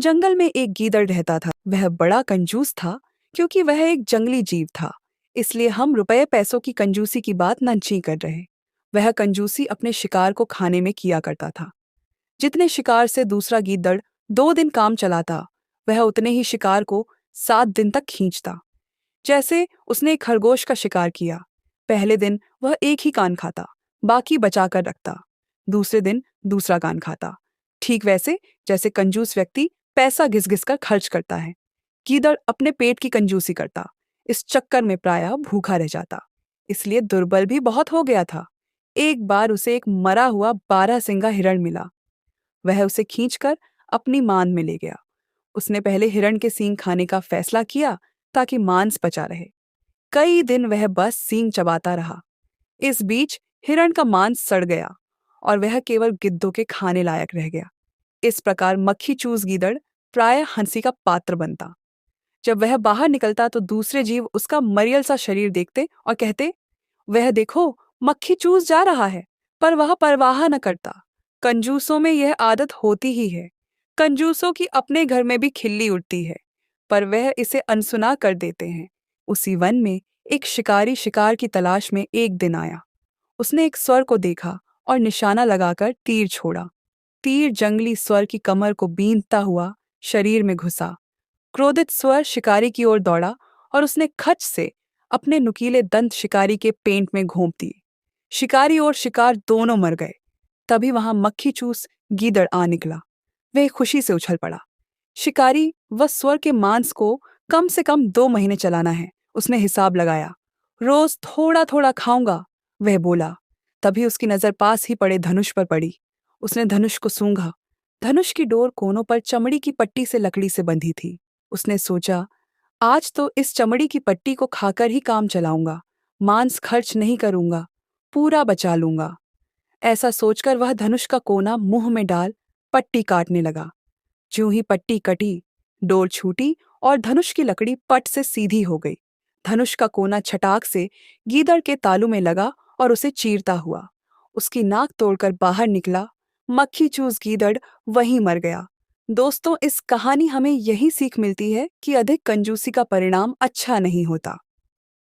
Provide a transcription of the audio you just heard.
जंगल में एक गीदड़ रहता था। वह बड़ा कंजूस था क्योंकि वह एक जंगली जीव था। इसलिए हम रुपये पैसों की कंजूसी की बात नहीं कर रहे। वह कंजूसी अपने शिकार को खाने में किया करता था। जितने शिकार से दूसरा गीदड़ 2 दिन काम चलाता, वह उतने ही शिकार को 7 दिन तक खींचता। जैसे उसने एक खरगोश का शिकार किया। पहले दिन वह एक ही कान खाता, बाकी बचा कर रखता। दूसरे दिन दूसरा कान खाता। ठीक वैसे जैसे कंजूस व्यक्ति पैसा घिस घिस कर खर्च करता है, गीदड़ अपने पेट की कंजूसी करता। इस चक्कर में प्रायः भूखा रह जाता, इसलिए दुर्बल भी बहुत हो गया था। एक बार उसे एक मरा हुआ 12 सिंगा हिरण मिला। वह उसे खींचकर अपनी मान में ले गया। उसने पहले हिरण के सींग खाने का फैसला किया ताकि मांस बचा रहे। कई दिन वह बस सींग चबाता रहा। इस बीच हिरण का मांस सड़ गया और वह केवल गिद्धों के खाने लायक रह गया। इस प्रकार मक्खी चूस गीदड़ प्रायः हंसी का पात्र बनता। जब वह बाहर निकलता तो दूसरे जीव उसका मरियल सा शरीर देखते और कहते, वह देखो, मक्खी चूस जा रहा है, पर वह परवाह न करता। कंजूसों में यह आदत होती ही है। कंजूसों की अपने घर में भी खिल्ली उठती है, पर वह इसे अनसुना कर देते हैं। उसी वन में एक शिकारी शिकार की तलाश में एक दिन आया। उसने एक स्वर को देखा और निशाना लगाकर तीर छोड़ा। तीर जंगली स्वर की कमर को बींधता हुआ शरीर में घुसा। क्रोधित स्वर शिकारी की ओर दौड़ा और उसने खच से अपने नुकीले दंत शिकारी के पेट में घोंप दिए। शिकारी और शिकार दोनों मर गए। तभी वहां मक्खी चूस गीदड़ आ निकला। वह खुशी से उछल पड़ा। शिकारी व स्वर के मांस को कम से कम 2 महीने चलाना है, उसने हिसाब लगाया। रोज थोड़ा थोड़ा खाऊंगा, वह बोला। तभी उसकी नजर पास ही पड़े धनुष पर पड़ी। उसने धनुष को सूंघा। धनुष की डोर कोनों पर चमड़ी की पट्टी से लकड़ी से बंधी थी। उसने सोचा, आज तो इस चमड़ी की पट्टी को खाकर ही काम चलाऊंगा। मांस खर्च नहीं करूंगा, पूरा बचा लूंगा। ऐसा सोचकर वह धनुष का कोना मुंह में डाल पट्टी काटने लगा। ज्यों ही पट्टी कटी, डोर छूटी और धनुष की लकड़ी पट से सीधी हो गई। धनुष का कोना छटाक से गीदड़ के तालू में लगा और उसे चीरता हुआ उसकी नाक तोड़कर बाहर निकला। मक्खी चूस गीदड़ वहीं मर गया। दोस्तों, इस कहानी हमें यही सीख मिलती है कि अधिक कंजूसी का परिणाम अच्छा नहीं होता।